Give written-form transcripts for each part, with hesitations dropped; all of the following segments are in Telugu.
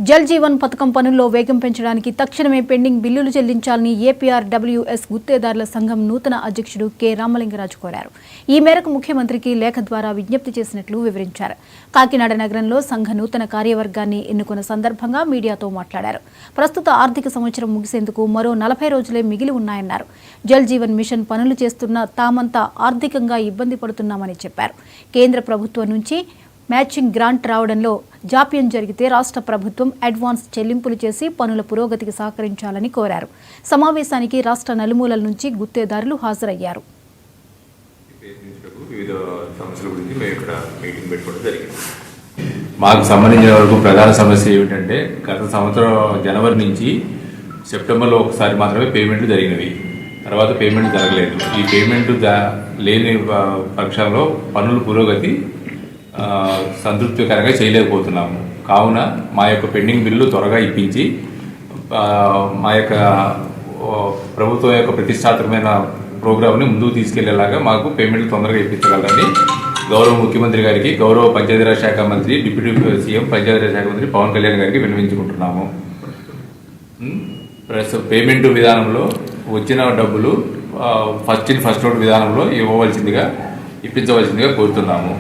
జల్ జీవన్ పథకం పనుల్లో వేగం పెంచడానికి తక్షణమే పెండింగ్ బిల్లులు చెల్లించాలని ఏపీఆర్డబ్ల్యూఎస్ గుత్తేదారుల సంఘం నూతన అధ్యక్షుడు కె రామలింగరాజు కోరారు. ఈ మేరకు ముఖ్యమంత్రికి లేఖ ద్వారా విజ్ఞప్తి చేసినట్లు వివరించారు. కాకినాడ నగరంలో సంఘ నూతన కార్యవర్గాన్ని ఎన్నుకున్న సందర్భంగా మీడియాతో మాట్లాడారు. ప్రస్తుత ఆర్థిక సంవత్సరం ముగిసేందుకు మరో 40 రోజులే మిగిలి ఉన్నాయన్నారు. జల్ జీవన్ మిషన్ పనులు చేస్తున్న తామంతా ఆర్థికంగా ఇబ్బంది పడుతున్నామని చెప్పారు. కేంద్ర ప్రభుత్వం నుంచి మ్యాచింగ్ గ్రాంట్ రావడంలో జాప్యం జరిగితే రాష్ట్ర ప్రభుత్వం అడ్వాన్స్ చెల్లింపులు చేసి పనుల పురోగతికి సహకరించాలని కోరారు. సమావేశానికి రాష్ట్ర నలుమూలల నుంచి గుత్తేదారులు హాజరయ్యారు. మాకు సంబంధించిన వరకు ప్రధాన సమస్య ఏమిటంటే గత సంవత్సరం జనవరి నుంచి సెప్టెంబర్లో ఒకసారి మాత్రమే పేమెంట్లు జరిగినవి. తర్వాత పేమెంట్ జరగలేదు. ఈ పేమెంట్ లేని పక్షంలో పనుల పురోగతి సంతృప్తికరంగా చేయలేకపోతున్నాము. కావున మా యొక్క పెండింగ్ బిల్లు త్వరగా ఇప్పించి మా యొక్క ప్రభుత్వం యొక్క ప్రతిష్టాత్మకమైన ప్రోగ్రామ్ని ముందుకు తీసుకెళ్లేలాగా మాకు పేమెంట్లు తొందరగా ఇప్పించగలరని గౌరవ ముఖ్యమంత్రి గారికి, గౌరవ పంచాయతీరాజ్ శాఖ మంత్రి, డిప్యూటీ సీఎం పంచాయతీరాజ్ శాఖ మంత్రి పవన్ కళ్యాణ్ గారికి విన్నవించుకుంటున్నాము. ప్లస్ పేమెంట్ విధానంలో వచ్చిన డబ్బులు ఫస్ట్ ఇన్ ఫస్ట్ అవుట్ విధానంలో ఇప్పించవలసిందిగా కోరుతున్నాము.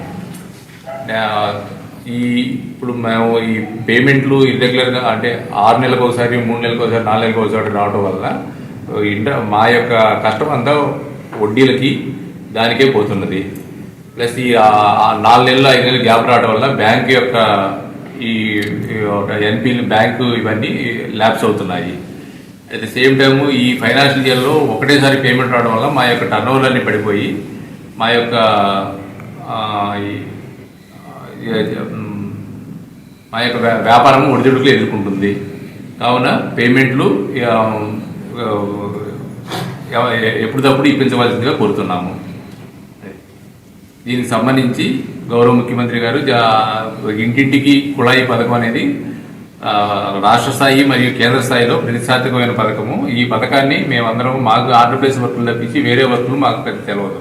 ఇప్పుడు మేము ఈ పేమెంట్లు ఇర్రెగ్యులర్గా అంటే 6 నెలలకు ఒకసారి, 3 నెలలకు ఒకసారి, 4 నెలలకు ఒకసారి రావడం వల్ల మా యొక్క కష్టం అంతా వడ్డీలకి దానికే పోతున్నది. ప్లస్ ఈ 4 నెలలు 5 నెలలు గ్యాప్ రావడం వల్ల బ్యాంక్ యొక్క ఈ ఎన్పీలు బ్యాంకు ఇవన్నీ ల్యాప్స్ అవుతున్నాయి. అట్ ద సేమ్ టైము ఈ ఫైనాన్షియల్ ఇయర్లో ఒకటేసారి పేమెంట్ రావడం వల్ల మా యొక్క టర్నోవర్లు అన్నీ పడిపోయి మా యొక్క వ్యాపారం ఒడిదుడుకులు ఎదుర్కొంటుంది. కావున పేమెంట్లు ఎప్పటికప్పుడు ఇప్పించవలసిందిగా కోరుతున్నాము. దీనికి సంబంధించి గౌరవ ముఖ్యమంత్రి గారు ఇంటింటికి కుళాయి పథకం అనేది రాష్ట్ర స్థాయి మరియు కేంద్ర స్థాయిలో ప్రతిష్టాత్మకమైన పథకము. ఈ పథకాన్ని మేమందరం మాకు ఆర్డబ్ల్యూఎస్ వర్కులు తప్పించి వేరే వర్కులు మాకు పెద్ద తెలియదు.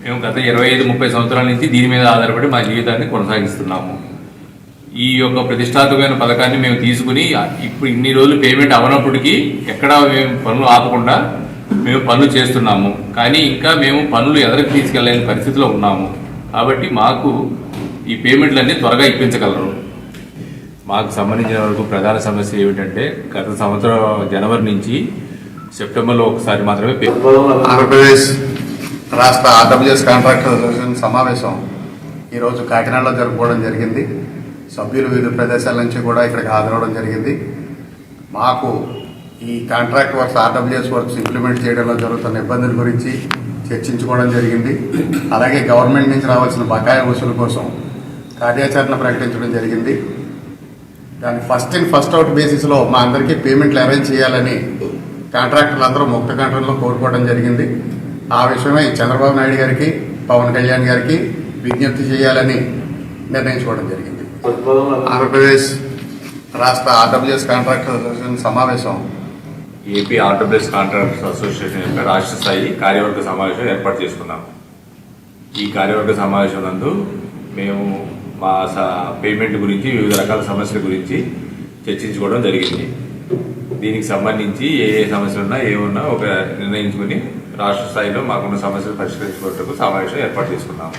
మేము గత 25-30 సంవత్సరాల నుంచి దీని మీద ఆధారపడి మా జీవితాన్ని కొనసాగిస్తున్నాము. ఈ యొక్క ప్రతిష్టాత్మకమైన పథకాన్ని మేము తీసుకుని ఇప్పుడు ఇన్ని రోజులు పేమెంట్ అవనప్పటికీ ఎక్కడా మేము పనులు ఆపకుండా మేము పనులు చేస్తున్నాము. కానీ ఇంకా మేము పనులు ఎదరికి తీసుకెళ్ళలేని పరిస్థితిలో ఉన్నాము. కాబట్టి మాకు ఈ పేమెంట్లన్నీ త్వరగా ఇప్పించగలరు. మాకు సంబంధించిన వరకు ప్రధాన సమస్య ఏమిటంటే గత సంవత్సరం జనవరి నుంచి సెప్టెంబర్లో ఒకసారి మాత్రమే ఆంధ్రప్రదేశ్ రాష్ట్ర ఆర్డబ్ల్యూఎస్ కాంట్రాక్టర్ అసోసియేషన్ సమావేశం ఈరోజు కాకినాడలో జరుపుకోవడం జరిగింది. సభ్యులు వివిధ ప్రదేశాల నుంచి కూడా ఇక్కడికి హాజరవడం జరిగింది. మాకు ఈ contract works RWS works implement చేయడంలో జరుగుతున్న ఇబ్బందుల గురించి చర్చించుకోవడం జరిగింది. అలాగే గవర్నమెంట్ నుంచి రావాల్సిన బకాయి వసూలు కోసం కార్యాచరణ ప్రకటించడం జరిగింది. దాని ఫస్ట్ ఇన్ ఫస్ట్ అవుట్ బేసిస్లో మా అందరికీ పేమెంట్లు అరేంజ్ చేయాలని కాంట్రాక్టర్లు అందరూ ముక్త కంట్రోల్లో కోరుకోవడం జరిగింది. ఆ విషయమై చంద్రబాబు నాయుడు గారికి, పవన్ కళ్యాణ్ గారికి విజ్ఞప్తి చేయాలని నిర్ణయించుకోవడం జరిగింది. ఆంధ్రప్రదేశ్ రాష్ట్ర ఆర్డబ్ల్యూఎస్ కాంట్రాక్టర్ అసోసియేషన్ సమావేశం ఏపీ ఆర్డబ్ల్యూఎస్ కాంట్రాక్టర్స్ అసోసియేషన్ యొక్క రాష్ట్ర స్థాయి కార్యవర్గ సమావేశం ఏర్పాటు చేసుకున్నాము. ఈ కార్యవర్గ సమావేశం నందు మేము మా పేమెంట్ గురించి, వివిధ రకాల సమస్యల గురించి చర్చించుకోవడం జరిగింది. దీనికి సంబంధించి ఏ సమస్యలు ఉన్నా ఏమున్నా ఒక నిర్ణయించుకుని రాష్ట్ర స్థాయిలో మాకున్న సమస్యలు పరిష్కరించుకోవడానికి సమావేశం ఏర్పాటు చేసుకున్నాము.